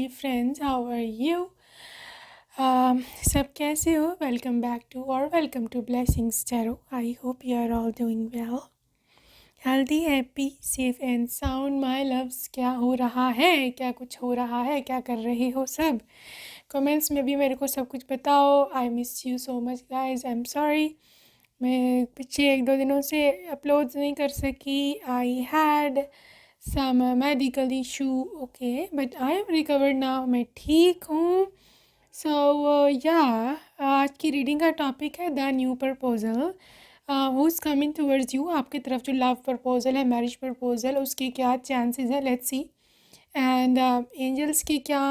friends, how are you? सब कैसे हो? Welcome back to or welcome to Blessings Tarot. I hope you are all doing well. Healthy, happy, safe and sound, my loves. क्या हो रहा है? क्या कुछ हो रहा है? क्या कर रहे हो सब? कमेंट्स में भी मेरे को सब कुछ बताओ. I miss you so much guys. I'm sorry. मैं पिछले 1-2 दिनों से अपलोड्स नहीं कर सकी. I had some medical issue. Okay, but I am recovered now. मैं ठीक हूँ. सो या आज की रीडिंग का टॉपिक है the new proposal. Who is coming towards you. आपकी तरफ जो लव प्रपोजल है, मैरिज प्रपोजल, उसके क्या चांसेस है, लेट्स सी. एंड एंजल्स की क्या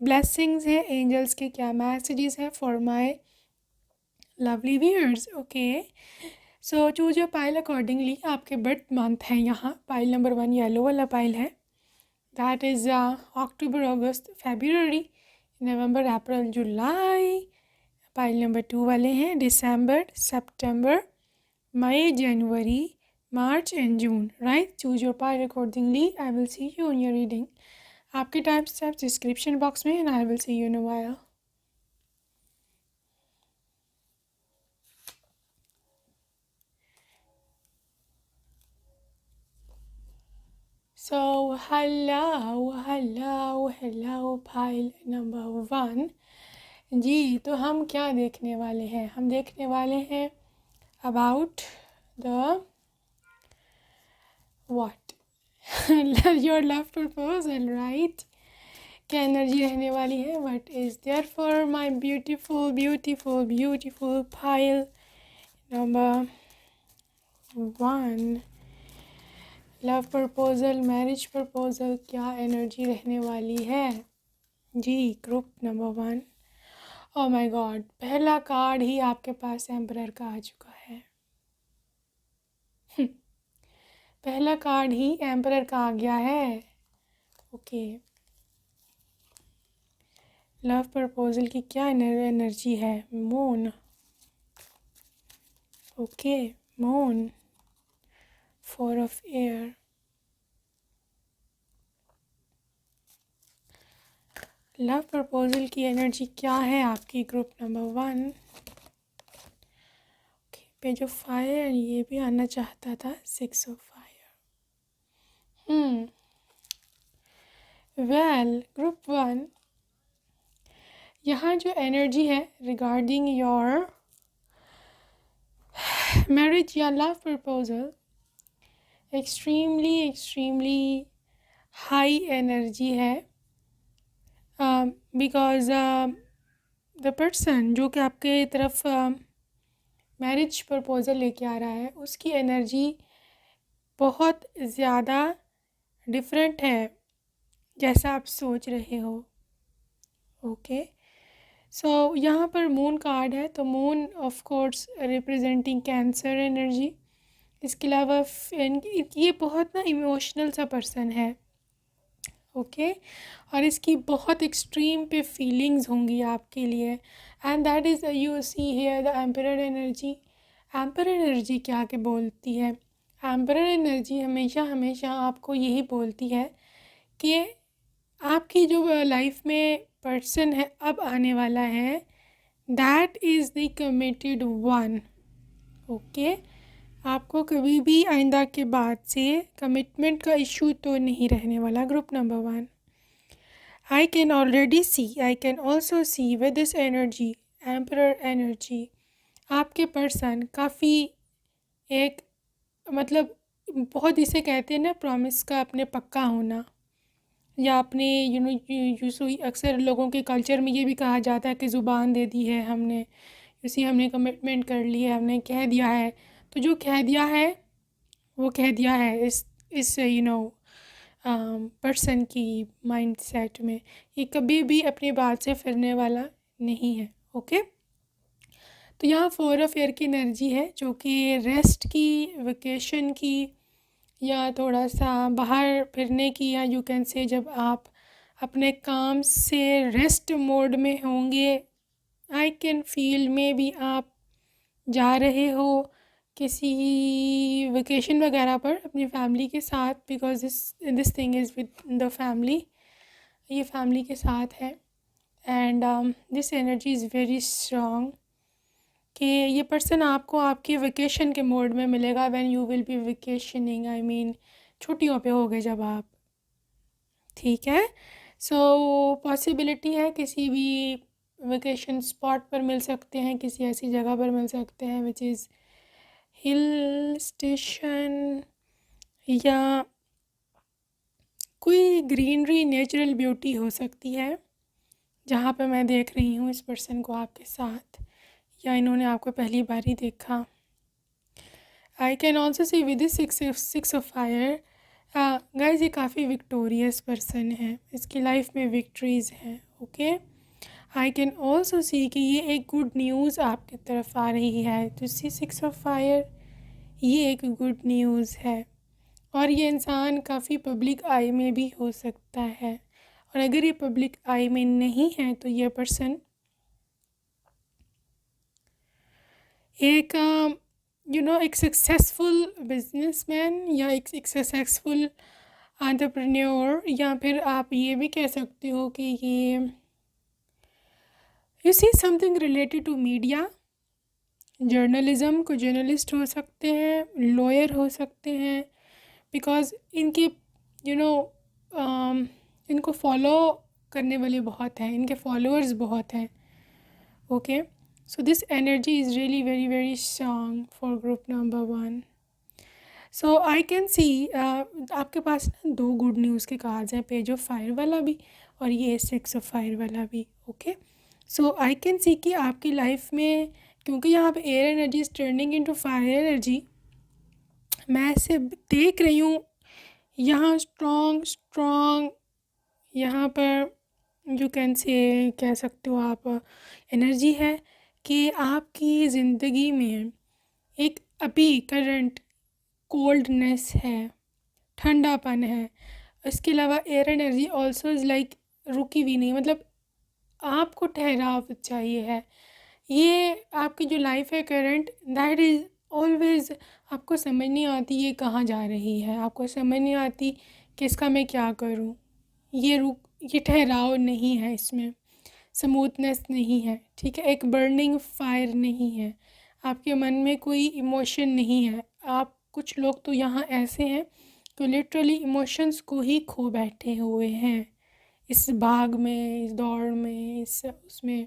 ब्लेसिंग्स है, एंजल्स के क्या मैसेजेस हैं for my lovely viewers. Okay, so choose your pile accordingly. आपके बर्थ मंथ है यहाँ. पाइल नंबर 1 येलो वाला पाइल है. That is October, August, February, November, April, July. Pile number 2 वाले हैं December, September, May, January, March and June. Right, choose your pile accordingly. I will see you on your reading. आपके time steps description box में and I will see you in a while. So hello pile number 1. जी, तो हम क्या देखने वाले हैं? हम देखने वाले हैं about the what your love proposal. Right, क्या एनर्जी रहने वाली है? What is there for my beautiful beautiful beautiful pile number 1. Love proposal, marriage proposal, क्या एनर्जी रहने वाली है जी? Group number 1. Oh my god, पहला कार्ड ही आपके पास एम्परर का आ चुका है. पहला कार्ड ही एम्परर का आ गया है. ओके, लव प्रपोजल की क्या एनर्जी है? Moon. Okay, moon, 4 of air. Love proposal की एनर्जी क्या है आपकी group number 1? Okay, page of fire, ये भी आना चाहता था. 6 ऑफ फायर. वेल ग्रुप 1, यहाँ जो एनर्जी है रिगार्डिंग योर मैरिज या love proposal, extremely high energy है. बिकॉज द पर्सन जो कि आपके तरफ मैरिज प्रपोजल लेके आ रहा है, उसकी एनर्जी बहुत ज़्यादा डिफरेंट है जैसा आप सोच रहे हो. ओके, सो यहाँ पर मून कार्ड है, तो moon of course representing cancer energy. इसके अलावा ये बहुत ना इमोशनल सा पर्सन है. ओके, और इसकी बहुत एक्सट्रीम पे फीलिंग्स होंगी आपके लिए. And that is you see here the emperor energy. Emperor energy क्या के बोलती है? एम्परर एनर्जी हमेशा आपको यही बोलती है कि आपकी जो लाइफ में पर्सन है अब आने वाला है, that is the committed one. Okay, आपको कभी भी आइंदा के बाद से कमिटमेंट का इशू तो नहीं रहने वाला. Group number 1, I can already see, I can also see with this energy, emperor energy, आपके पर्सन काफ़ी एक मतलब बहुत इसे कहते हैं ना प्रॉमिस का अपने पक्का होना, या अपने यूजुअली अक्सर लोगों के कल्चर में ये भी कहा जाता है कि ज़ुबान दे दी है हमने, हमने कमिटमेंट कर ली है, हमने कह दिया है. तो जो कह दिया है वो कह दिया है. इस पर्सन की माइंड सेट में ये कभी भी अपनी बात से फिरने वाला नहीं है. ओके, तो यहाँ 4 ऑफ एयर की एनर्जी है, जो कि रेस्ट की, वेकेशन की, या थोड़ा सा बाहर फिरने की, या यू कैन से जब आप अपने काम से रेस्ट मोड में होंगे. आई कैन फील में भी आप जा रहे हो किसी वेकेशन वगैरह पर अपनी फैमिली के साथ, because this thing is with the family. ये फैमिली के साथ है and this energy is very strong कि ये पर्सन आपको आपके वेकेशन के मोड में मिलेगा when you will B vacationing, I mean छुट्टियों पे होगे जब आप, ठीक है। सो पॉसिबिलिटी है किसी भी वेकेशन स्पॉट पर मिल सकते हैं, किसी ऐसी जगह पर मिल सकते हैं विच इज़ हिल स्टेशन या कोई ग्रीनरी नेचुरल ब्यूटी हो सकती है जहाँ पे मैं देख रही हूँ इस पर्सन को आपके साथ, या इन्होंने आपको पहली बार ही देखा। आई can also see with six of fire, guys ये काफ़ी विक्टोरियस पर्सन है, इसकी लाइफ में विक्ट्रीज़ हैं, ओके। आई कैन ऑल्सो सी कि ये एक गुड न्यूज़ आपकी तरफ आ रही है, तो सी 6 ऑफ फायर ये एक गुड न्यूज़ है और ये इंसान काफ़ी पब्लिक आई में भी हो सकता है, और अगर ये पब्लिक आई में नहीं है तो ये पर्सन एक एक सक्सेसफुल बिजनेसमैन या एक सक्सेसफुल एंटरप्रेन्योर, या फिर आप ये भी कह सकते हो कि ये you see something related to media, journalism को जर्नलिस्ट हो सकते हैं, लॉयर हो सकते हैं, बिकॉज़ इनके यू नो इनको फॉलो करने वाले बहुत हैं, इनके फॉलोअर्स बहुत हैं, okay. So this energy is really very very strong for group number 1। So I can see आपके पास ना 2 गुड न्यूज़ के कार्ड्स हैं, पेज ऑफ फायर वाला भी और ये 6 ऑफ फायर वाला भी, okay. So I can see कि आपकी लाइफ में, क्योंकि यहाँ पे air energy is turning into fire energy, मैं ऐसे देख रही हूँ यहाँ स्ट्रॉन्ग यहाँ पर यू कैन से कह सकते हो आप एनर्जी है कि आपकी ज़िंदगी में एक अभी करंट कोल्डनेस है, ठंडापन है। इसके अलावा air energy also is like रुकी हुई नहीं, मतलब आपको ठहराव चाहिए है। ये आपकी जो लाइफ है करंट, दैट इज़ ऑलवेज़ आपको समझ नहीं आती ये कहाँ जा रही है, आपको समझ नहीं आती कि इसका मैं क्या करूँ। ये ठहराव नहीं है, इसमें स्मूथनेस नहीं है, ठीक है, एक बर्निंग फायर नहीं है, आपके मन में कोई इमोशन नहीं है। आप कुछ लोग तो यहाँ ऐसे हैं कि लिटरली इमोशंस को ही खो बैठे हुए हैं इस भाग में, इस दौड़ में, इस उसमें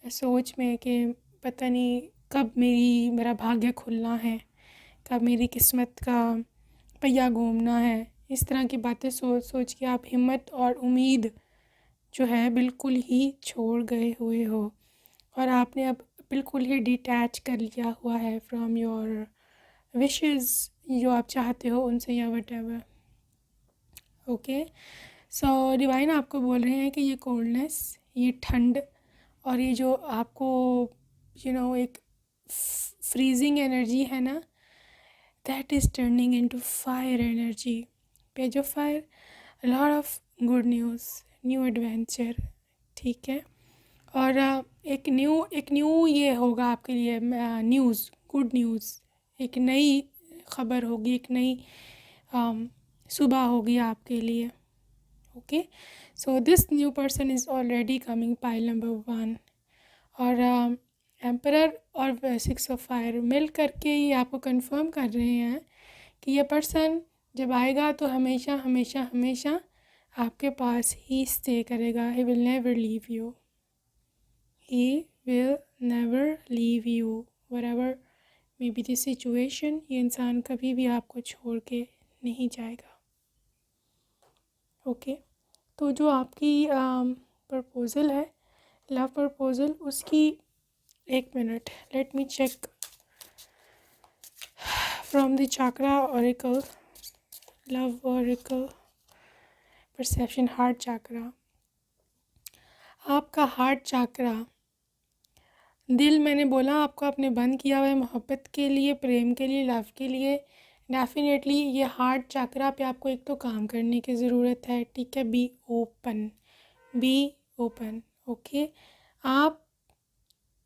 सोच में कि पता नहीं कब मेरा भाग्य खुलना है, कब मेरी किस्मत का पहिया घूमना है। इस तरह की बातें सोच सोच के आप हिम्मत और उम्मीद जो है बिल्कुल ही छोड़ गए हुए हो, और आपने अब बिल्कुल ही डिटैच कर लिया हुआ है फ्रॉम योर विशेस, जो आप चाहते हो उनसे या वटेवर, ओके। सो डिवाइन आपको बोल रहे हैं कि ये कोल्डनेस, ये ठंड और ये जो आपको एक फ्रीजिंग एनर्जी है ना, that is turning into fire energy. Page of fire, lot of good news, new adventure, ठीक है। और एक न्यू ये होगा आपके लिए न्यूज़, गुड न्यूज़, एक नई खबर होगी, एक नई सुबह होगी आपके लिए, okay. So this new person is already coming, pile number 1। और एम्परर और 6 ऑफ फायर मिल करके ये आपको कंफर्म कर रहे हैं कि ये पर्सन जब आएगा तो हमेशा हमेशा हमेशा आपके पास ही स्टे करेगा। He will never leave you, he will never leave you, whatever may be the situation. ये इंसान कभी भी आपको छोड़ के नहीं जाएगा, ओके। तो जो आपकी प्रपोज़ल है, लव प्रपोज़ल, उसकी 1 minute, let me check from the chakra oracle, love oracle, perception, heart chakra. आपका हार्ट चक्रा, दिल मैंने बोला आपको आपने बंद किया हुआ है मोहब्बत के लिए, प्रेम के लिए, लव के लिए। डेफिनेटली ये हार्ट चक्रा पे आपको एक तो काम करने की ज़रूरत है, ठीक है। Be open, okay. आप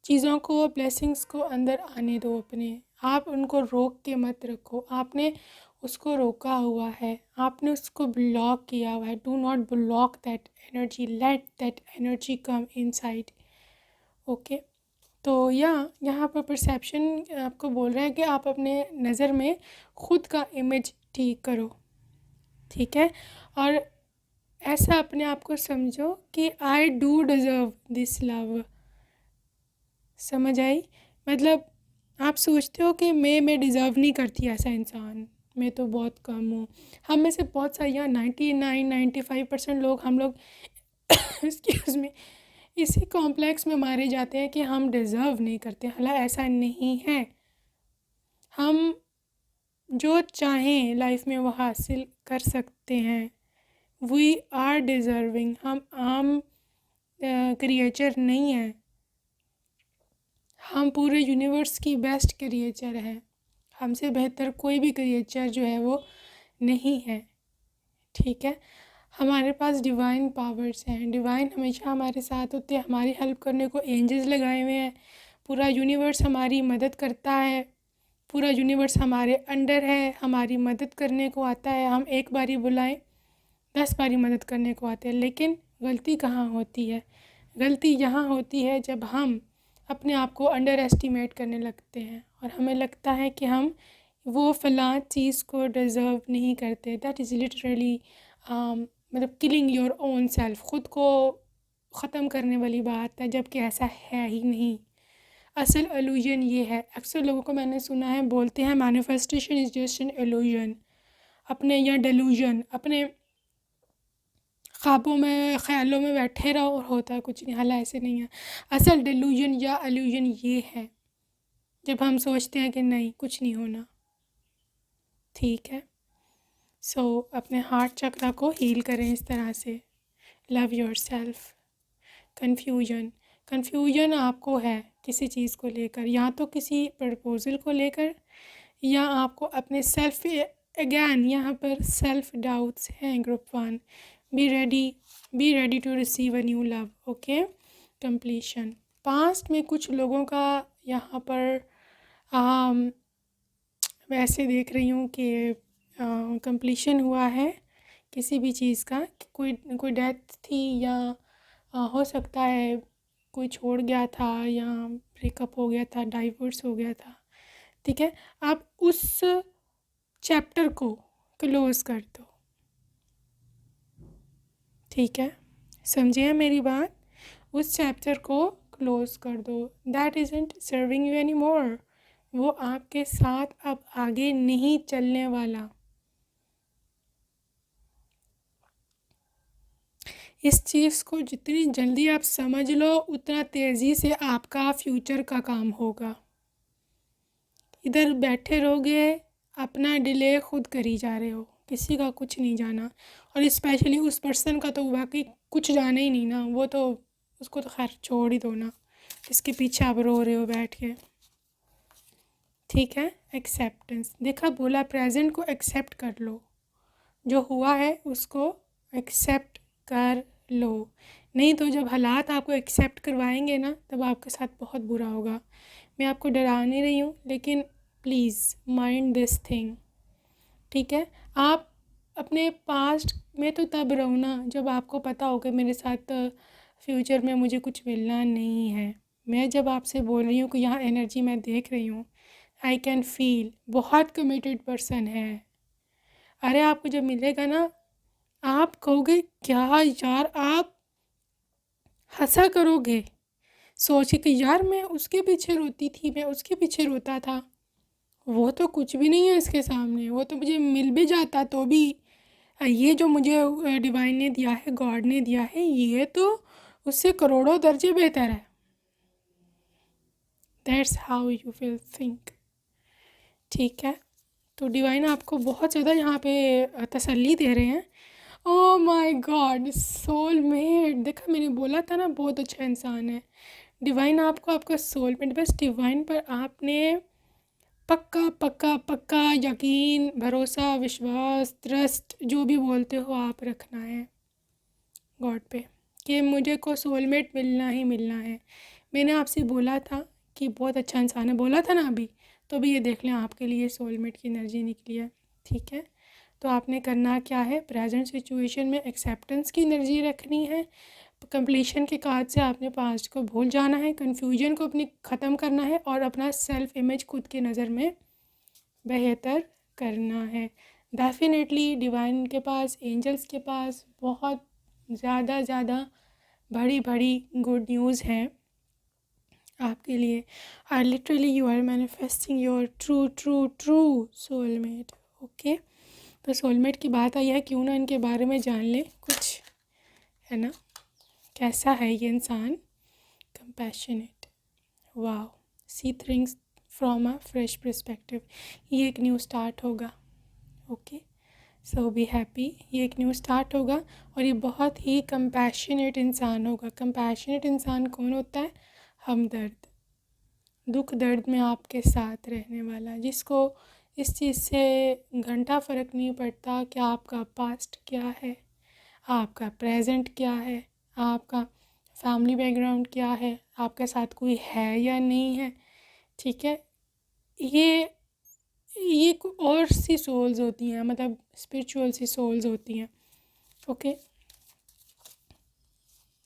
चीज़ों को, ब्लेसिंग्स को अंदर आने दो अपने, आप उनको रोक के मत रखो। आपने उसको रोका हुआ है, आपने उसको ब्लॉक किया हुआ है। Do not block that energy, let that energy come inside. Okay, तो यहाँ पर परसेप्शन आपको बोल रहा है कि आप अपने नज़र में ख़ुद का इमेज ठीक करो, ठीक है। और ऐसा अपने आप को समझो कि I do deserve this love. समझ आई? मतलब आप सोचते हो कि मैं डिज़र्व नहीं करती ऐसा इंसान, मैं तो बहुत कम हूँ। हम में से बहुत सारे यहाँ 99-95% लोग, हम लोग एक्सक्यूज़ मी, इसी कॉम्प्लेक्स में मारे जाते हैं कि हम डिज़र्व नहीं करते। हालांकि ऐसा नहीं है, हम जो चाहें लाइफ में वो हासिल कर सकते हैं। We are deserving. हम आम क्रिएचर नहीं हैं, हम पूरे यूनिवर्स की बेस्ट क्रिएचर हैं। हमसे बेहतर कोई भी क्रिएचर जो है वो नहीं है, ठीक है। हमारे पास डिवाइन पावर्स हैं, डिवाइन हमेशा हमारे साथ होते हैं, हमारी हेल्प करने को एंजल्स लगाए हुए हैं। पूरा यूनिवर्स हमारी मदद करता है, पूरा यूनिवर्स हमारे अंडर है, हमारी मदद करने को आता है। हम एक बारी बुलाएं 10 बारी मदद करने को आते हैं। लेकिन गलती कहाँ होती है? गलती यहाँ होती है जब हम अपने आप को अंडर एस्टिमेट करने लगते हैं और हमें लगता है कि हम वो फ़लाँ चीज़ को डिज़र्व नहीं करते। दैट इज़ लिटरली मतलब किलिंग योर ओन सेल्फ, ख़ुद को ख़त्म करने वाली बात है, जबकि ऐसा है ही नहीं। असल इल्यूजन ये है। अक्सर लोगों को मैंने सुना है बोलते हैं manifestation is just an illusion, अपने या डेलूजन, अपने ख्वाबों में ख्यालों में बैठे रहो और होता कुछ नहीं। हालांकि ऐसे नहीं है। असल डेलूजन या इल्यूजन ये है जब हम सोचते हैं कि नहीं कुछ नहीं होना, ठीक है। अपने हार्ट चक्रा को हील करें इस तरह से। Love your self. कन्फ्यूजन आपको है किसी चीज़ को लेकर, या तो किसी प्रपोज़ल को लेकर, या आपको अपने सेल्फ, अगैन यहाँ पर सेल्फ डाउट्स हैं। Group 1, be ready to receive a new love. Okay, completion. Past में कुछ लोगों का यहाँ पर वैसे देख रही हूँ कि कंप्लीशन हुआ है किसी भी चीज़ का, कोई डेथ थी, या हो सकता है कोई छोड़ गया था, या ब्रेकअप हो गया था, डाइवोर्स हो गया था, ठीक है। आप उस चैप्टर को क्लोज़ कर दो, ठीक है। समझिए मेरी बात, उस चैप्टर को क्लोज़ कर दो। That isn't serving you any more. वो आपके साथ अब आगे नहीं चलने वाला। इस चीज़ को जितनी जल्दी आप समझ लो उतना तेज़ी से आपका फ्यूचर का काम होगा। इधर बैठे रहोगे, अपना डिले खुद करी जा रहे हो, किसी का कुछ नहीं जाना। और स्पेशली उस पर्सन का तो वाकई कुछ जाना ही नहीं ना, वो तो उसको तो खैर छोड़ ही दो ना, इसके पीछे आप रो रहे हो बैठ के, ठीक है। एक्सेप्टेंस, देखा बोला प्रेजेंट को एक्सेप्ट कर लो, जो हुआ है उसको एक्सेप्ट कर लो। नहीं तो जब हालात आपको एक्सेप्ट करवाएंगे ना, तब आपके साथ बहुत बुरा होगा। मैं आपको डरा नहीं रही हूँ, लेकिन प्लीज़ माइंड दिस थिंग, ठीक है। आप अपने पास्ट में तो तब रहो ना जब आपको पता हो कि मेरे साथ फ्यूचर में मुझे कुछ मिलना नहीं है। मैं जब आपसे बोल रही हूँ कि यहाँ एनर्जी मैं देख रही हूँ, आई कैन फील बहुत कमिटेड पर्सन है। अरे आपको जब मिलेगा ना, आप कहोगे क्या यार, आप हंसा करोगे सोच के कि यार मैं उसके पीछे रोती थी, मैं उसके पीछे रोता था, वो तो कुछ भी नहीं है इसके सामने। वो तो मुझे मिल भी जाता तो भी ये जो मुझे डिवाइन ने दिया है, गॉड ने दिया है, ये तो उससे करोड़ों दर्जे बेहतर है। That's how you will think, ठीक है। तो डिवाइन आपको बहुत ज़्यादा यहाँ पे तसल्ली दे रहे हैं। ओह माय गॉड, सोलमेट, देखा मैंने बोला था ना बहुत अच्छा इंसान है डिवाइन। आपको आपका सोलमेट, बस डिवाइन पर आपने पक्का पक्का पक्का यकीन, भरोसा, विश्वास, ट्रस्ट, जो भी बोलते हो आप, रखना है गॉड पे कि मुझे को सोलमेट मिलना ही मिलना है। मैंने आपसे बोला था कि बहुत अच्छा इंसान है, बोला था ना अभी, तो अभी ये देख लें आपके लिए सोलमेट की एनर्जी निकली है। ठीक है। तो आपने करना क्या है, प्रेजेंट सिचुएशन में एक्सेप्टेंस की एनर्जी रखनी है। कंप्लीशन के कार्ड से आपने पास्ट को भूल जाना है, कन्फ्यूजन को अपनी ख़त्म करना है और अपना सेल्फ इमेज खुद की नज़र में बेहतर करना है। डेफिनेटली डिवाइन के पास, एंजल्स के पास बहुत ज़्यादा बड़ी बड़ी गुड न्यूज़ है आपके लिए। और literally you are manifesting your true true true soulmate. Okay, तो सोलमेट की बात आई है, क्यों ना इनके बारे में जान लें कुछ, है ना। कैसा है ये इंसान, compassionate, wow, see things from a fresh perspective. ये एक न्यू स्टार्ट होगा। Okay, so be happy. ये एक न्यू स्टार्ट होगा और ये बहुत ही कंपैशनेट इंसान होगा। कंपैशनेट इंसान कौन होता है, हमदर्द, दुख दर्द में आपके साथ रहने वाला, जिसको इस चीज़ से घंटा फ़र्क नहीं पड़ता कि आपका पास्ट क्या है, आपका प्रेजेंट क्या है, आपका फैमिली बैकग्राउंड क्या है, आपके साथ कोई है या नहीं है। ठीक है, ये और सी सोल्स होती हैं, मतलब स्पिरिचुअल सी सोल्स होती हैं। ओके,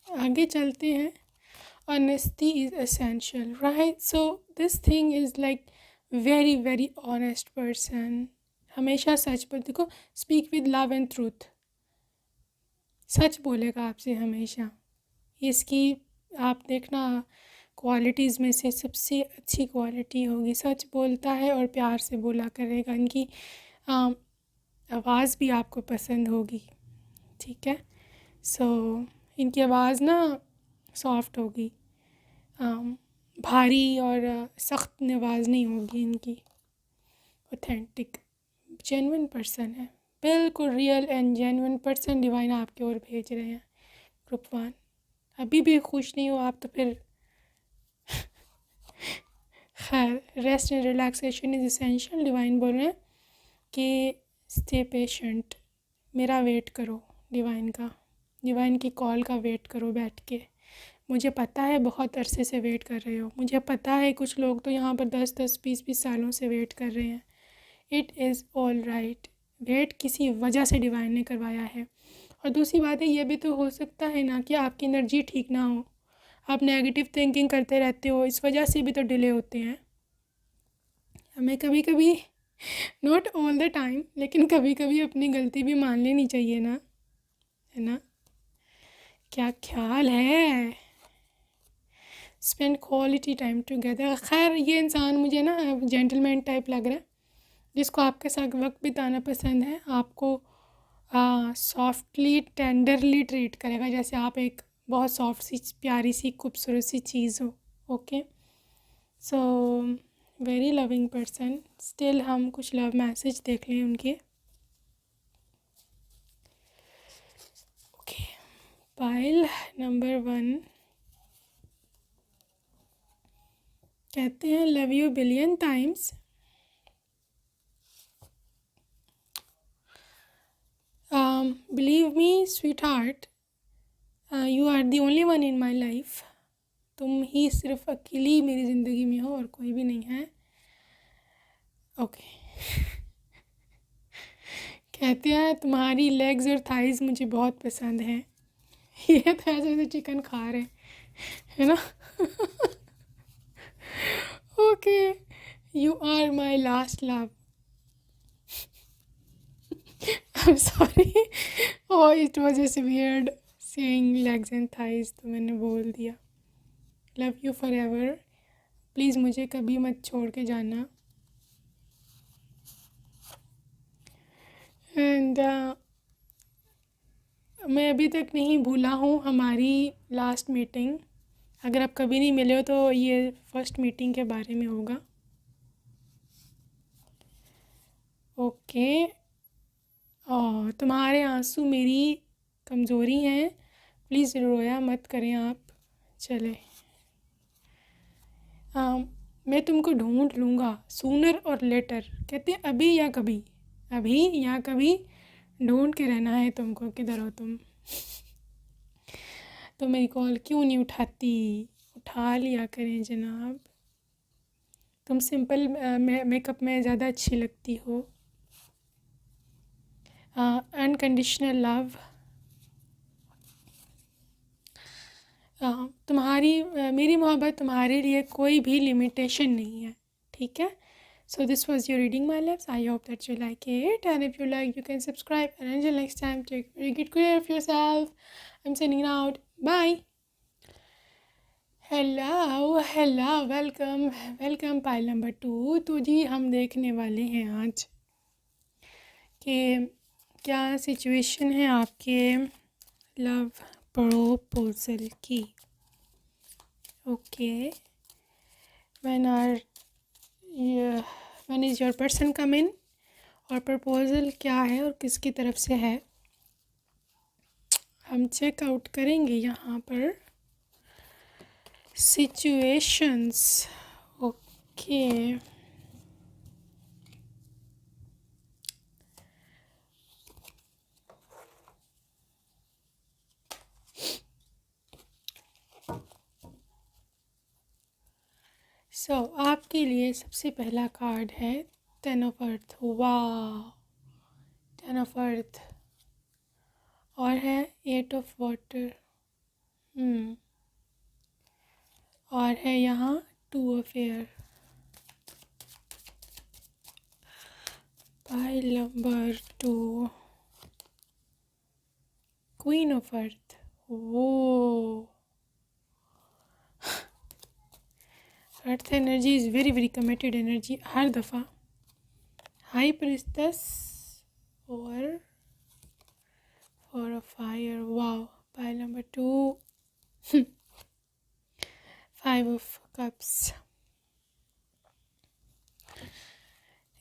आगे चलते हैं। Honesty is essential, right? So this thing is like very honest person। हमेशा सच पर, देखो, speak with love and truth, सच बोलेगा आपसे हमेशा। इसकी आप देखना क्वालिटीज़ में से सबसे अच्छी क्वालिटी होगी, सच बोलता है और प्यार से बोला करेगा। इनकी आवाज़ भी आपको पसंद होगी, ठीक है। सो इनकी आवाज़ ना सॉफ्ट होगी, भारी और सख्त आवाज़ नहीं होगी इनकी। ऑथेंटिक जेन्युइन पर्सन है, बिल्कुल real and genuine person divine आपकी ओर भेज रहे हैं। ग्रुप 1, अभी भी खुश नहीं हो आप तो फिर खैर, rest and relaxation is essential. Divine बोल रहे हैं कि स्टे पेशेंट, मेरा वेट करो, डिवाइन की कॉल का वेट करो बैठ के। मुझे पता है बहुत अरसे से वेट कर रहे हो, मुझे पता है कुछ लोग तो यहाँ पर 10-20 सालों से वेट कर रहे हैं। It is all right, wait किसी वजह से डिवाइन ने करवाया है। और दूसरी बात है, ये भी तो हो सकता है ना कि आपकी एनर्जी ठीक ना हो, आप नेगेटिव थिंकिंग करते रहते हो, इस वजह से भी तो डिले होते हैं। हमें कभी कभी, नॉट ऑल द टाइम, लेकिन कभी कभी अपनी गलती भी मान लेनी चाहिए ना, है ना। क्या ख्याल है, स्पेंड क्वालिटी टाइम टुगेदर। खैर, ये इंसान मुझे ना जेंटलमैन टाइप लग रहा है, जिसको आपके साथ वक्त बिताना पसंद है, आपको सॉफ्टली टेंडरली ट्रीट करेगा, जैसे आप एक बहुत सॉफ्ट सी प्यारी सी खूबसूरत सी चीज़ हो। Okay, so very loving person. Still हम कुछ लव मैसेज देख लें उनके। ओके, पाइल नंबर 1 कहते हैं, love you billion times. Believe me sweetheart, you are the only one in my life. तुम ही सिर्फ अकेली मेरी ज़िंदगी में हो और कोई भी नहीं है। ओके कहते हैं, तुम्हारी लेग्स और थाइज़ मुझे बहुत पसंद हैं। ये तो ऐसे ऐसे चिकन खा रहे है ना। Okay, you are my last love. I am sorry, oh it was just weird saying legs and thighs, तो मैंने बोल दिया। Love you forever, please मुझे कभी मत छोड़ के जाना। एंड मैं अभी तक नहीं भूला हूँ हमारी लास्ट मीटिंग। अगर आप कभी नहीं मिले हो तो ये फर्स्ट मीटिंग के बारे में होगा। ओके, और तुम्हारे आंसू मेरी कमज़ोरी हैं, प्लीज़ रोया मत करें आप। चले, मैं तुमको ढूंढ लूँगा सूनर और लेटर। कहते हैं अभी या कभी, अभी या कभी ढूंढ के रहना है तुमको, किधर हो तुम। तो मेरी कॉल क्यों नहीं उठाती, उठा लिया करें जनाब। तुम सिंपल मेकअप में ज़्यादा अच्छी लगती हो। अनकंडीशनल लव, मेरी मोहब्बत तुम्हारे लिए कोई भी लिमिटेशन नहीं है, ठीक है। So this was your reading, my loves. I hope that you like it, and if you like, you can subscribe. And until next time, take very good care of yourself. I'm sending out. Bye. Hello, welcome pile number 2। तो जी हम देखने वाले हैं आज कि क्या situation है आपके लव प्रपोजल की। Okay, when is your person come in, और प्रपोजल क्या है और किसकी तरफ से है, हम चेक आउट करेंगे यहाँ पर सिचुएशंस। ओके, सो आपके लिए सबसे पहला कार्ड है 10 ऑफ अर्थ। वाह, 10 ऑफ अर्थ, और है 8 ऑफ वाटर, और है यहाँ 2 of air. Pile number 2, queen of earth. वो earth energy is very very committed energy हर दफ़ा। हाई प्रिस्टेस और 4 of fire. Wow, pile number 2, 5 of cups.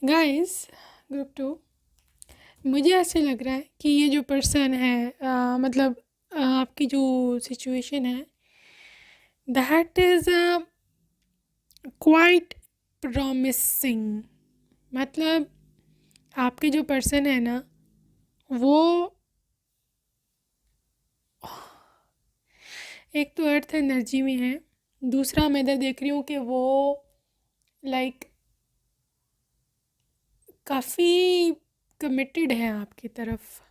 Guys, group 2, मुझे ऐसे लग रहा है कि ये जो पर्सन है, मतलब आपकी जो सिचुएशन है, दैट इज़ क्वाइट प्रॉमिसिंग। मतलब आपके जो पर्सन है ना, वो एक तो अर्थ एनर्जी में है, दूसरा मैं इधर देख रही हूँ कि वो लाइक काफ़ी कमिटेड है आपकी तरफ।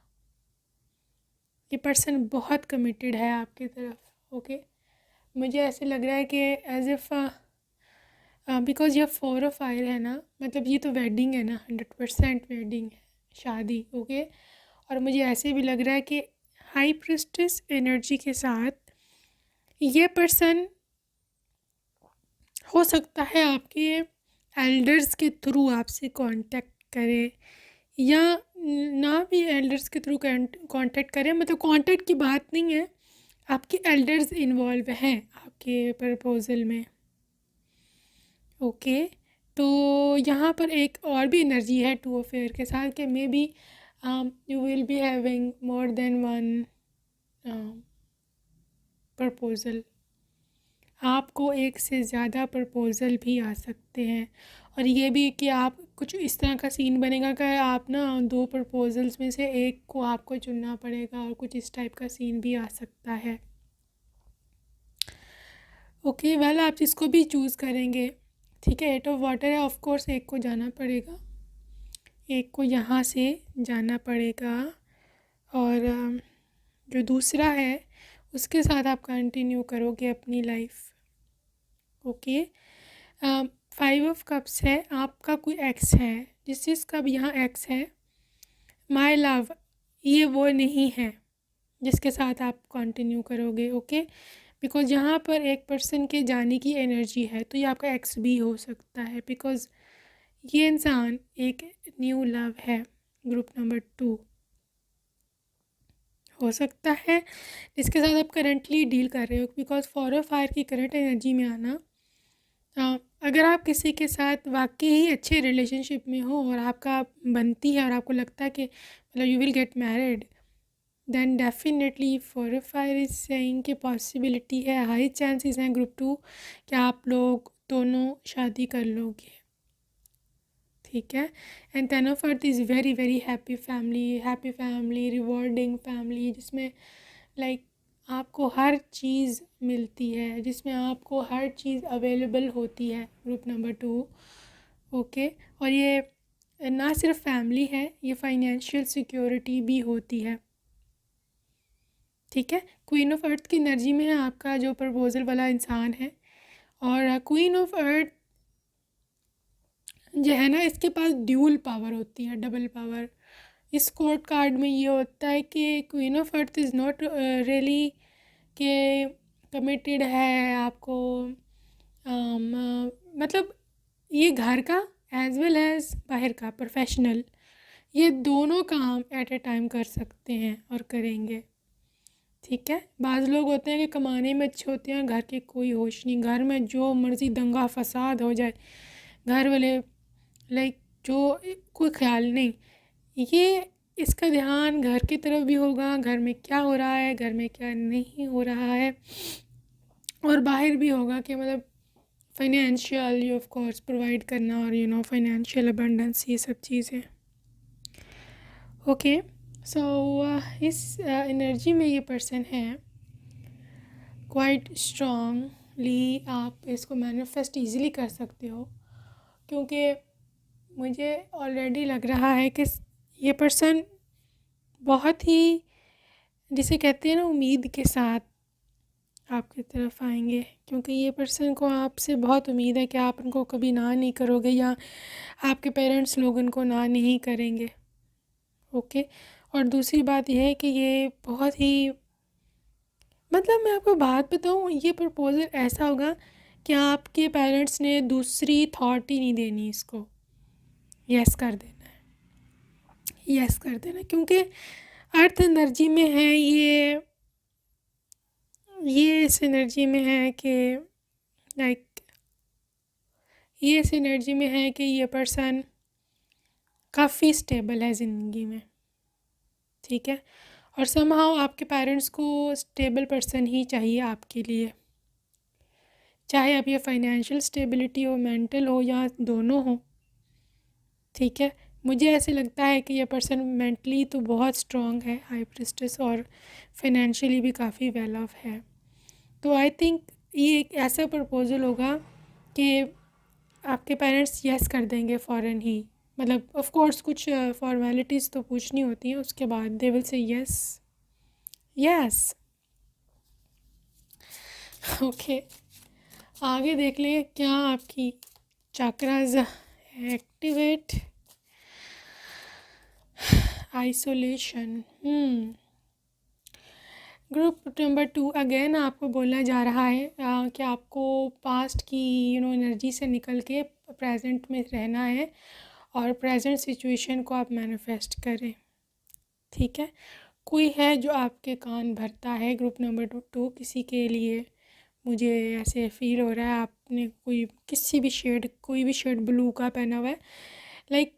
ये पर्सन बहुत कमिटेड है आपकी तरफ। ओके, मुझे ऐसे लग रहा है कि एज इफ़ बिकॉज ये 4 ऑफ फायर है ना, मतलब ये तो वेडिंग है ना, 100% वेडिंग है, शादी। ओके, और मुझे ऐसे भी लग रहा है कि हाई प्रिस्टेस एनर्जी के साथ ये पर्सन हो सकता है आपके एल्डर्स के थ्रू आपसे कांटेक्ट करे, या ना भी एल्डर्स के थ्रू कांटेक्ट करे। मतलब कांटेक्ट की बात नहीं है, आपके एल्डर्स इन्वॉल्व हैं आपके प्रपोजल में। ओके, तो यहाँ पर एक और भी एनर्जी है 2 ऑफ एयर के साथ कि may be you will be having more than one proposal. आपको एक से ज़्यादा प्रपोज़ल भी आ सकते हैं, और ये भी कि आप कुछ इस तरह का सीन बनेगा कि आप ना 2 प्रपोज़ल्स में से एक को आपको चुनना पड़ेगा, और कुछ इस टाइप का सीन भी आ सकता है। ओके, वेल आप जिसको भी चूज़ करेंगे, ठीक है। 8 ऑफ वाटर है, ऑफ कोर्स एक को जाना पड़ेगा, एक को यहाँ से जाना पड़ेगा, और जो दूसरा है उसके साथ आप कंटिन्यू करोगे अपनी लाइफ। ओके, 5 ऑफ कप्स है, आपका कोई एक्स है, जिस चीज़ का भी यहाँ एक्स है, माय लव, ये वो नहीं है जिसके साथ आप कंटिन्यू करोगे। ओके, बिकॉज यहाँ पर एक पर्सन के जाने की एनर्जी है, तो ये आपका एक्स भी हो सकता है, बिकॉज ये इंसान एक न्यू लव है। ग्रुप नंबर 2 हो सकता है जिसके साथ आप करंटली डील कर रहे हो, बिकॉज 4 ऑफ फायर की करंट एनर्जी में आना, अगर आप किसी के साथ वाकई ही अच्छे रिलेशनशिप में हो और आपका बनती है और आपको लगता है कि मतलब you will get married, then definitely 4 of fire is saying कि पॉसिबिलिटी है, हाई चांसेस हैं ग्रुप 2 कि आप लोग दोनों शादी कर लोगे, ठीक है। And 10 of earth is very very happy family, rewarding family, जिसमें लाइक आपको हर चीज़ मिलती है, जिसमें आपको हर चीज़ अवेलेबल होती है। ग्रुप नंबर 2, ओके, और ये ना सिर्फ फैमिली है, ये फाइनेंशियल सिक्योरिटी भी होती है। ठीक है, क्वीन ऑफ अर्थ की एनर्जी में है आपका जो प्रपोजल वाला इंसान है। और क्वीन ऑफ अर्थ जो है ना, इसके पास ड्यूल पावर होती है, डबल पावर। इस कोर्ट कार्ड में ये होता है कि queen of earth is not really के कमिटेड है आपको, मतलब ये घर का एज वेल एज बाहर का प्रोफेशनल, ये दोनों काम एट ए टाइम कर सकते हैं और करेंगे। ठीक है, बाज़ लोग होते हैं कि कमाने में अच्छे होते हैं, घर के कोई होश नहीं, घर में जो मर्ज़ी दंगा फसाद हो जाए, घर वाले लाइक जो कोई ख्याल नहीं। ये इसका ध्यान घर की तरफ भी होगा, घर में क्या हो रहा है, घर में क्या नहीं हो रहा है, और बाहर भी होगा कि मतलब फाइनेंशियल ऑफ कोर्स प्रोवाइड करना, और फाइनेंशियल अबंडेंस, ये सब चीज़ें। ओके, सो इस एनर्जी में ये पर्सन है क्वाइट स्ट्रांगली। आप इसको मैनिफेस्ट इजीली कर सकते हो, क्योंकि मुझे ऑलरेडी लग रहा है कि ये पर्सन बहुत ही, जिसे कहते हैं ना, उम्मीद के साथ आपकी तरफ आएंगे, क्योंकि ये पर्सन को आपसे बहुत उम्मीद है कि आप उनको कभी ना नहीं करोगे, या आपके पेरेंट्स लोग उनको ना नहीं करेंगे। ओके, और दूसरी बात यह है कि ये बहुत ही, मतलब मैं आपको बात बताऊँ, ये प्रपोज़ल ऐसा होगा कि आपके पेरेंट्स ने दूसरी थॉट ही नहीं देनी, इसको यस कर देना है, यस कर देना, क्योंकि अर्थ एनर्जी में है ये इस एनर्जी में है कि लाइक ये इस एनर्जी में है कि ये पर्सन काफ़ी स्टेबल है ज़िंदगी में। ठीक है, और समहाउ आपके पेरेंट्स को स्टेबल पर्सन ही चाहिए आपके लिए, चाहे अब ये फाइनेंशियल स्टेबिलिटी हो, मेंटल हो, या दोनों हो। ठीक है, मुझे ऐसे लगता है कि ये पर्सन मेंटली तो बहुत स्ट्रॉन्ग है, हाई प्रिस्टेस, और फाइनेंशियली भी काफ़ी वेल ऑफ है। तो आई थिंक ये एक ऐसा प्रपोज़ल होगा कि आपके पेरेंट्स यस कर देंगे फ़ौरन ही, मतलब ऑफ कोर्स कुछ फॉर्मेलिटीज़ तो पूछनी होती हैं, उसके बाद they will say yes yes. Okay, आगे देख लें क्या आपकी chakras activate. Isolation, group number 2 again आपको बोलना जा रहा है कि आपको पास्ट की एनर्जी से निकल के प्रेजेंट में रहना है, और प्रेजेंट सिचुएशन को आप मैनिफेस्ट करें। ठीक है, कोई है जो आपके कान भरता है, ग्रुप नंबर 2 किसी के लिए मुझे ऐसे फील हो रहा है, आपने कोई भी शेड ब्लू का पहना हुआ है, लाइक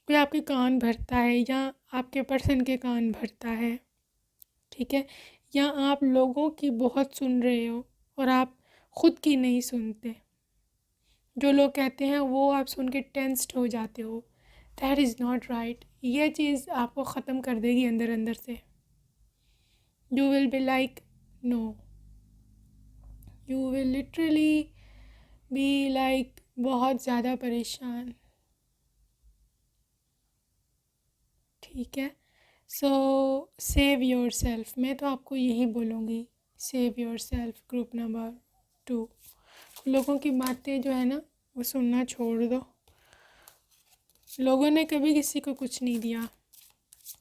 कोई आपके कान भरता है, या आपके पर्सन के कान भरता है। ठीक है, या आप लोगों की बहुत सुन रहे हो और आप ख़ुद की नहीं सुनते, जो लोग कहते हैं वो आप सुन के टेंस्ड हो जाते हो। That is not right. ये चीज़ आपको ख़त्म कर देगी अंदर अंदर से। You will be like no, you will literally be like बहुत ज़्यादा परेशान। ठीक है, सो सेव योर सेल्फ, मैं तो आपको यही बोलूँगी, save your self. Group number 2, लोगों की बातें जो है ना वो सुनना छोड़ दो। लोगों ने कभी किसी को कुछ नहीं दिया,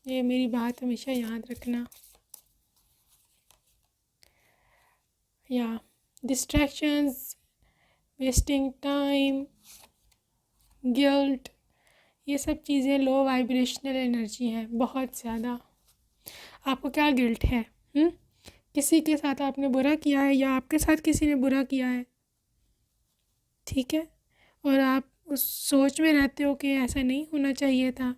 ये मेरी बात हमेशा याद रखना। या डिस्ट्रैक्शंस, वेस्टिंग टाइम, गिल्ट, ये सब चीज़ें लो वाइब्रेशनल एनर्जी हैं बहुत ज़्यादा। आपको क्या गिल्ट है? किसी के साथ आपने बुरा किया है, या आपके साथ किसी ने बुरा किया है, ठीक है, और आप उस सोच में रहते हो कि ऐसा नहीं होना चाहिए था।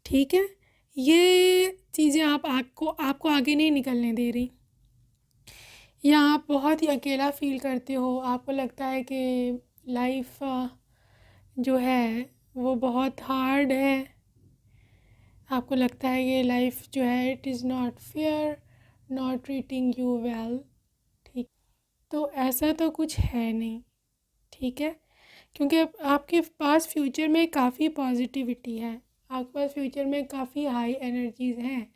ठीक है, ये चीज़ें आपको आगे नहीं निकलने दे रही, या आप बहुत ही अकेला फ़ील करते हो, आपको लगता है कि लाइफ जो है वो बहुत हार्ड है, आपको लगता है कि लाइफ जो है it is not fair, not treating you well. ठीक, तो ऐसा तो कुछ है नहीं। ठीक है, क्योंकि आपके पास फ्यूचर में काफ़ी पॉजिटिविटी है, आपके पास फ्यूचर में काफ़ी हाई एनर्जीज़ हैं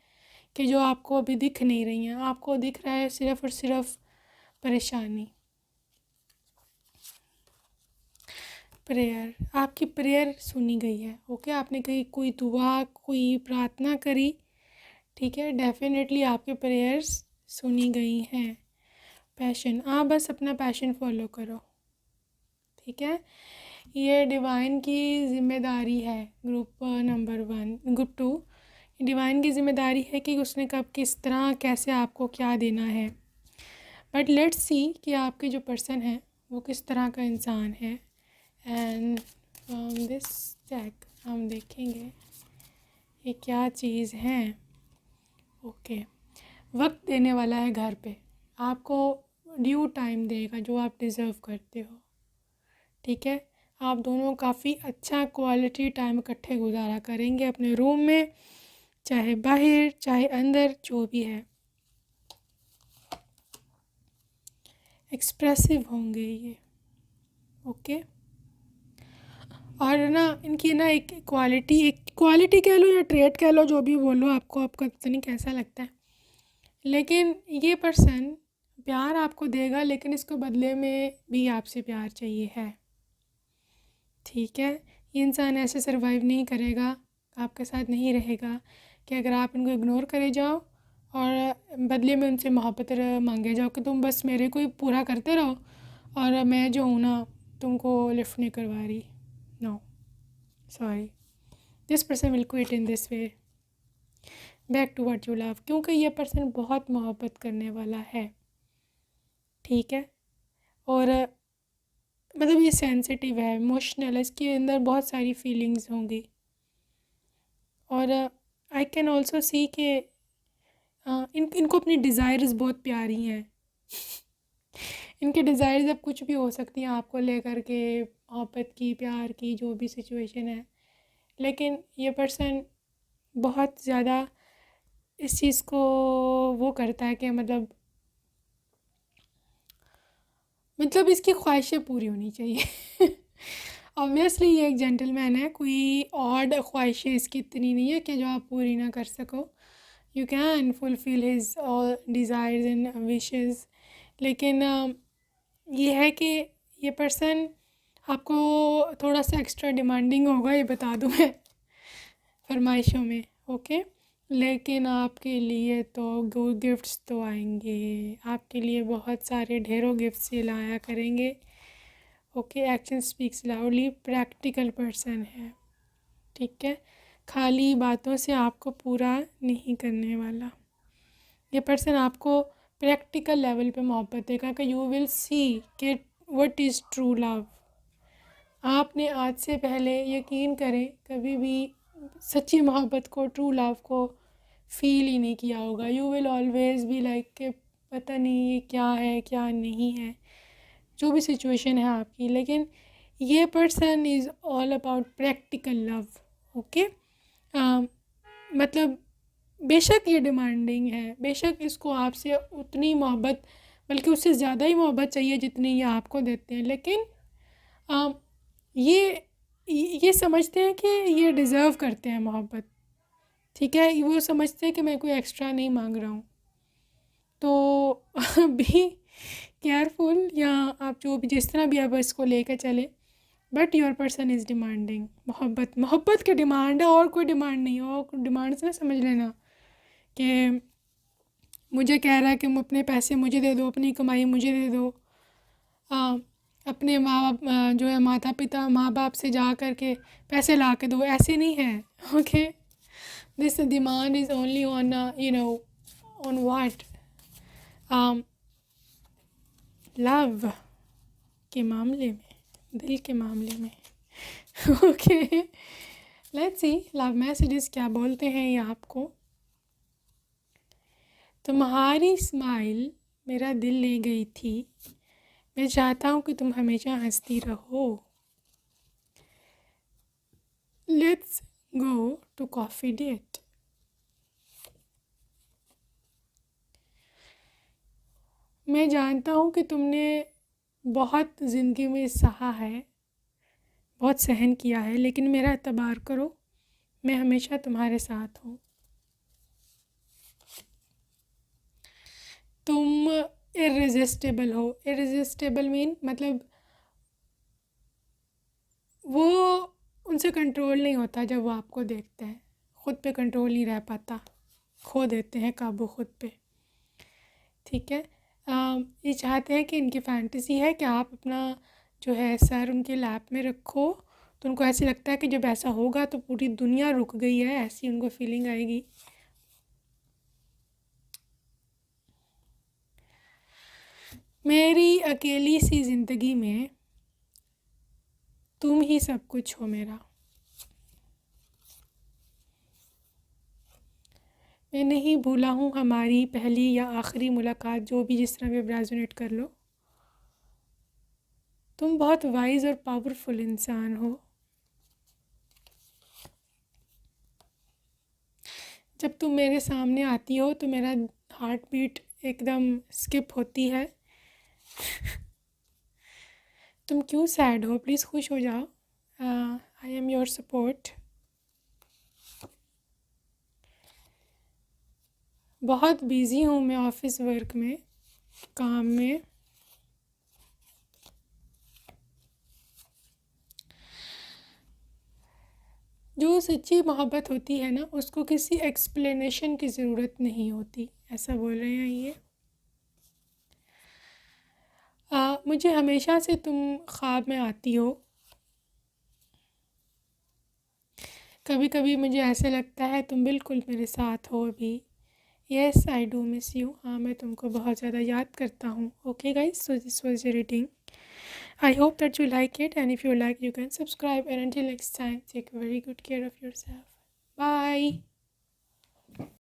कि जो आपको अभी दिख नहीं रही हैं। आपको दिख रहा है सिर्फ़ और सिर्फ परेशानी। प्रेयर, आपकी प्रेयर सुनी गई है। ओके, आपने कहीं कोई दुआ, कोई प्रार्थना करी, ठीक है, डेफिनेटली आपके प्रेयर्स सुनी गई हैं। पैशन, आप बस अपना पैशन फॉलो करो, ठीक है। ये डिवाइन की ज़िम्मेदारी है। ग्रुप नंबर 1, ग्रुप 2, डिवाइन की ज़िम्मेदारी है कि उसने कब, किस तरह, कैसे आपको क्या देना है। बट लेट्स सी कि आपके जो पर्सन है वो किस तरह का इंसान है। एंड फ्रॉम दिस डेक हम देखेंगे ये क्या चीज़ है। ओके, वक्त देने वाला है घर पे, आपको ड्यू टाइम देगा जो आप डिज़र्व करते हो, ठीक है। आप दोनों काफ़ी अच्छा क्वालिटी टाइम इकट्ठे गुजारा करेंगे अपने रूम में, चाहे बाहर चाहे अंदर, जो भी है। एक्सप्रेसिव होंगे ये, ओके। और ना इनकी ना एक क्वालिटी कह लो या ट्रेट कह लो, जो भी बोलो, आपको आपका पता नहीं कैसा लगता है, लेकिन ये पर्सन प्यार आपको देगा, लेकिन इसको बदले में भी आपसे प्यार चाहिए है, ठीक है। ये इंसान ऐसे सरवाइव नहीं करेगा, आपके साथ नहीं रहेगा कि अगर आप इनको इग्नोर करे जाओ और बदले में उनसे मोहब्बत मांगे जाओ कि तुम बस मेरे को ही पूरा करते रहो और मैं जो हूँ ना तुमको लिफ्ट नहीं करवा रही। No, sorry, this person will quit in this way, back to what you love, क्योंकि ये पर्सन बहुत मोहब्बत करने वाला है, ठीक है। और मतलब ये सेंसिटिव है, इमोशनल है, इसके अंदर बहुत सारी फीलिंग्स होंगी। और आई कैन ऑल्सो सी कि इनको अपनी डिज़ायर्स बहुत प्यारी हैं। इनके डिज़ायर्स अब कुछ भी हो सकती हैं आपको लेकर के, मोहब्बत की, प्यार की, जो भी सिचुएशन है, लेकिन ये पर्सन बहुत ज़्यादा इस चीज़ को वो करता है कि मतलब इसकी ख्वाहिशें पूरी होनी चाहिए। ऑब्वियसली ये एक जेंटलमैन है, कोई ऑड ख्वाहिशें इसकी इतनी नहीं है कि जो आप पूरी ना कर सको। You can fulfil his all desires and wishes, लेकिन ये है कि ये पर्सन आपको थोड़ा सा एक्स्ट्रा डिमांडिंग होगा, ये बता दूँ मैं, फरमाइशों में, ओके। लेकिन आपके लिए तो गिफ्ट्स तो आएंगे, आपके लिए बहुत सारे ढेरों गिफ्ट्स ये लाया करेंगे, okay. Action speaks loudly, practical person है, ठीक है। खाली बातों से आपको पूरा नहीं करने वाला। ये पर्सन आपको प्रैक्टिकल लेवल पे मोहब्बत देगा कि यू विल सी कि व्हाट इज़ ट्रू लव। आपने आज से पहले यकीन करें कभी भी सच्ची मोहब्बत को, ट्रू लव को फील ही नहीं किया होगा। You will always be like कि पता नहीं ये क्या है क्या नहीं है, जो भी सिचुएशन है आपकी, लेकिन ये person is all about practical love, okay. मतलब बेशक ये डिमांडिंग है, बेशक इसको आपसे उतनी मोहब्बत, बल्कि उससे ज़्यादा ही मोहब्बत चाहिए जितनी ये आपको देते हैं, लेकिन ये ये समझते हैं कि ये डिज़र्व करते हैं मोहब्बत, ठीक है। वो समझते हैं कि मैं कोई एक्स्ट्रा नहीं मांग रहा हूँ, तो बी केयरफुल, या आप जो भी जिस तरह भी आप इसको लेकर चले, but your person is demanding. मोहब्बत की डिमांड है, और कोई डिमांड नहीं है। और डिमांड से ना समझ लेना कि मुझे कह रहा है कि अपने पैसे मुझे दे दो, अपनी कमाई मुझे दे दो, अपने माँ बाप जो है माता पिता माँ बाप से जा कर के पैसे ला के दो, ऐसे नहीं है, okay. This demand is only on on what, love के मामले में, दिल के मामले में, okay. Let's see love messages क्या बोलते हैं ये आपको। तुम्हारी स्माइल मेरा दिल ले गई थी, मैं चाहता हूँ कि तुम हमेशा हंसती रहो। Let's go to coffee date. मैं जानता हूँ कि तुमने बहुत ज़िंदगी में सहा है, बहुत सहन किया है, लेकिन मेरा एतबार करो, मैं हमेशा तुम्हारे साथ हूँ। तुम इर्रेसिस्टिबल हो। इर्रेसिस्टिबल मीन मतलब वो उनसे कंट्रोल नहीं होता जब वो आपको देखते हैं, ख़ुद पे कंट्रोल नहीं रह पाता, खो देते हैं काबू ख़ुद पे। ठीक है। ये चाहते हैं कि इनकी फैंटेसी है कि आप अपना जो है सर उनके लैप में रखो, तो उनको ऐसे लगता है कि जब ऐसा होगा तो पूरी दुनिया रुक गई है, ऐसी उनको फीलिंग आएगी। मेरी अकेली सी ज़िंदगी में तुम ही सब कुछ हो मेरा। मैं नहीं भूला हूँ हमारी पहली या आखिरी मुलाकात, जो भी जिस तरह भी रेजोनेट कर लो। तुम बहुत वाइज और पावरफुल इंसान हो। जब तुम मेरे सामने आती हो तो मेरा हार्ट बीट एकदम स्किप होती है। तुम क्यों सैड हो, प्लीज़ खुश हो जाओ। I am your support. बहुत बिज़ी हूँ मैं ऑफिस वर्क में, काम में। जो सच्ची मोहब्बत होती है ना, उसको किसी एक्सप्लेनेशन की ज़रूरत नहीं होती, ऐसा बोल रहे हैं ये। मुझे हमेशा से तुम ख्वाब में आती हो। कभी कभी मुझे ऐसे लगता है तुम बिल्कुल मेरे साथ हो अभी। Yes I do miss you. हाँ, मैं तुमको बहुत ज़्यादा याद करता हूँ। Okay guys, so this was reading. I hope that you like it, and if you like, you can subscribe. And until next time, take very good care of yourself. Bye.